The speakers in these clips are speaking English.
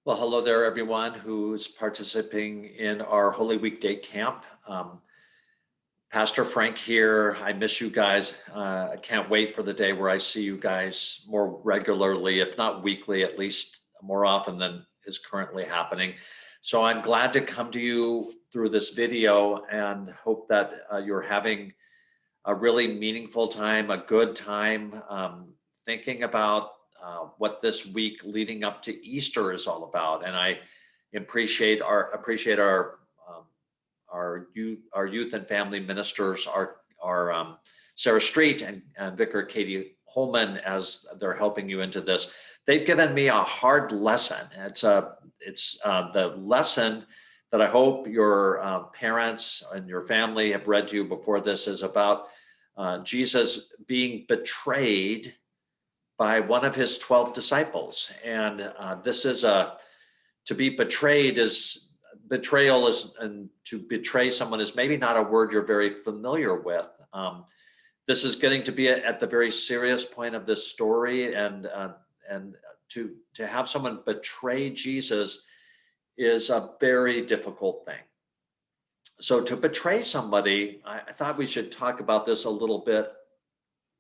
Well, hello there, everyone who's participating in our Holy Week Day camp. Pastor Frank here. I miss you guys. I can't wait for the day where I see you guys more regularly, if not weekly, at least more often than is currently happening. So I'm glad to come to you through this video and hope that you're having a really meaningful time, a good time, thinking about what this week leading up to Easter is all about. And I appreciate our youth and family ministers, our Sarah Street and Vicar Katie Holeman, as they're helping you into this. They've given me a hard lesson. It's the lesson that I hope your parents and your family have read to you before this is about Jesus being betrayed by one of his 12 disciples. And to be betrayed is, betrayal is, and to betray someone is maybe not a word you're very familiar with. This is getting to be at the very serious point of this story, and to have someone betray Jesus is a very difficult thing. So to betray somebody, I thought we should talk about this a little bit,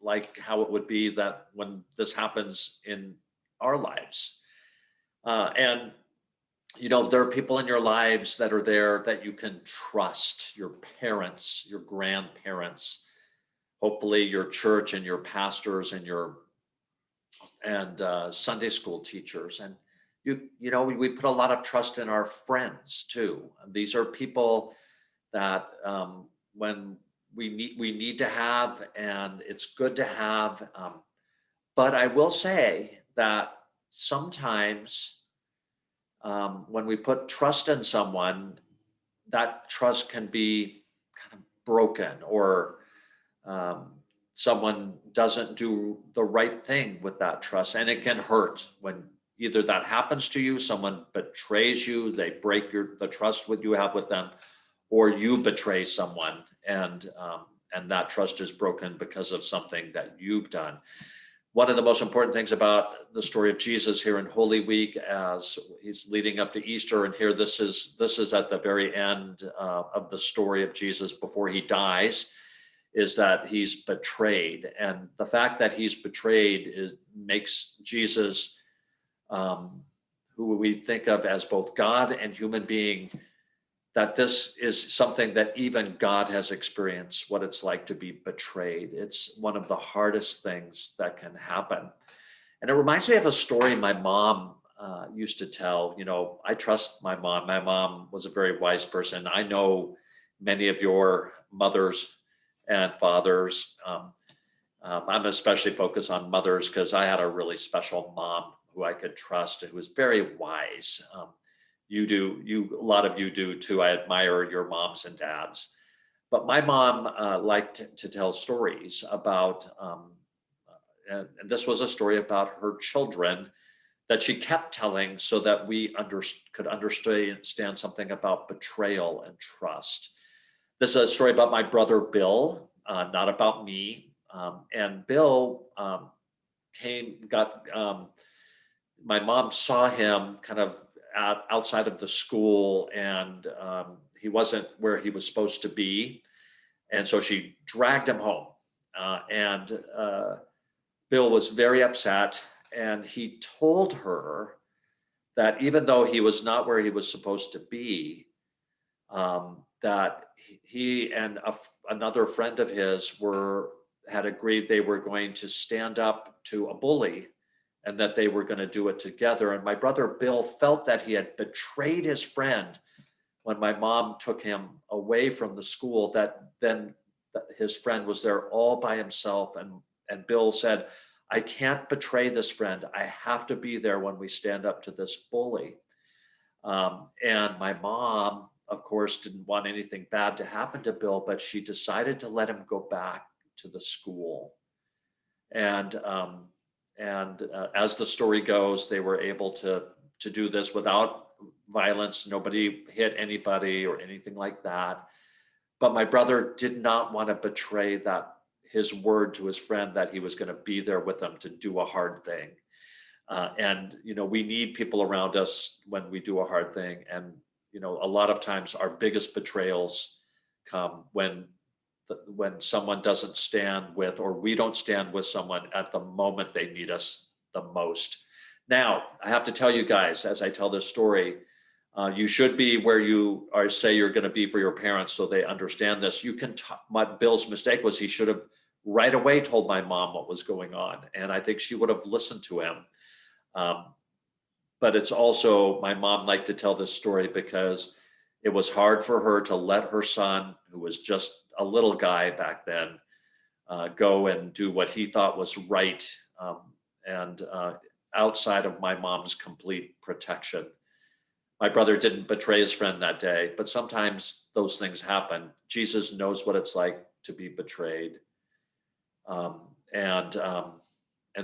like how it would be that when this happens in our lives. And there are people in your lives that are there that you can trust, your parents, your grandparents, hopefully your church and your pastors and Sunday school teachers. And we put a lot of trust in our friends too. And these are people that when we need to have, and it's good to have. But I will say that sometimes when we put trust in someone, that trust can be kind of broken, or someone doesn't do the right thing with that trust. And it can hurt when either that happens to you, someone betrays you, they break the trust you have with them, or you betray someone and that trust is broken because of something that you've done. One of the most important things about the story of Jesus here in Holy Week, as he's leading up to Easter, and here this is at the very end of the story of Jesus before he dies, is that he's betrayed. And the fact that he's betrayed makes Jesus, who we think of as both God and human being, that this is something that even God has experienced, what it's like to be betrayed. It's one of the hardest things that can happen. And it reminds me of a story my mom used to tell. I trust my mom. My mom was a very wise person. I know many of your mothers and fathers. I'm especially focused on mothers because I had a really special mom who I could trust and who was very wise. A lot of you do too. I admire your moms and dads. But my mom liked to tell stories about, and this was a story about her children that she kept telling so that we could understand something about betrayal and trust. This is a story about my brother Bill, not about me. And Bill my mom saw him kind of outside of the school, and he wasn't where he was supposed to be. And so she dragged him home. And Bill was very upset. And he told her that even though he was not where he was supposed to be, that he and another friend of his had agreed they were going to stand up to a bully, and that they were going to do it together. And my brother Bill felt that he had betrayed his friend when my mom took him away from the school, that then his friend was there all by himself. And Bill said, I can't betray this friend. I have to be there when we stand up to this bully. And my mom, of course, didn't want anything bad to happen to Bill, but she decided to let him go back to the school. And as the story goes, they were able to do this without violence. Nobody hit anybody or anything like that. But my brother did not want to betray his word to his friend that he was going to be there with them to do a hard thing. And, we need people around us when we do a hard thing. And, a lot of times our biggest betrayals come when someone doesn't stand with, or we don't stand with someone at the moment they need us the most. Now, I have to tell you guys, as I tell this story, you should be where you are, say you're going to be for your parents, so they understand this. Bill's mistake was he should have right away told my mom what was going on, and I think she would have listened to him. But it's also, my mom liked to tell this story because it was hard for her to let her son, who was just a little guy back then, go and do what he thought was right, and outside of my mom's complete protection. My brother didn't betray his friend that day, but sometimes those things happen. Jesus knows what it's like to be betrayed. And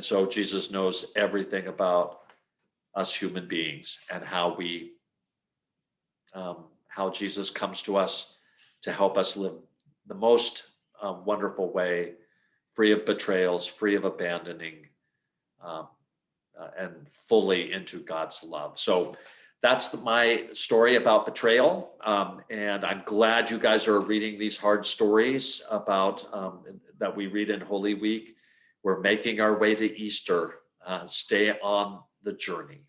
so Jesus knows everything about us human beings, and how Jesus comes to us to help us live the most wonderful way, free of betrayals, free of abandoning, and fully into God's love. So that's my story about betrayal. And I'm glad you guys are reading these hard stories about that we read in Holy Week. We're making our way to Easter. Stay on the journey.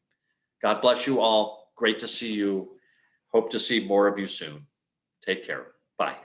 God bless you all. Great to see you. Hope to see more of you soon. Take care. Bye.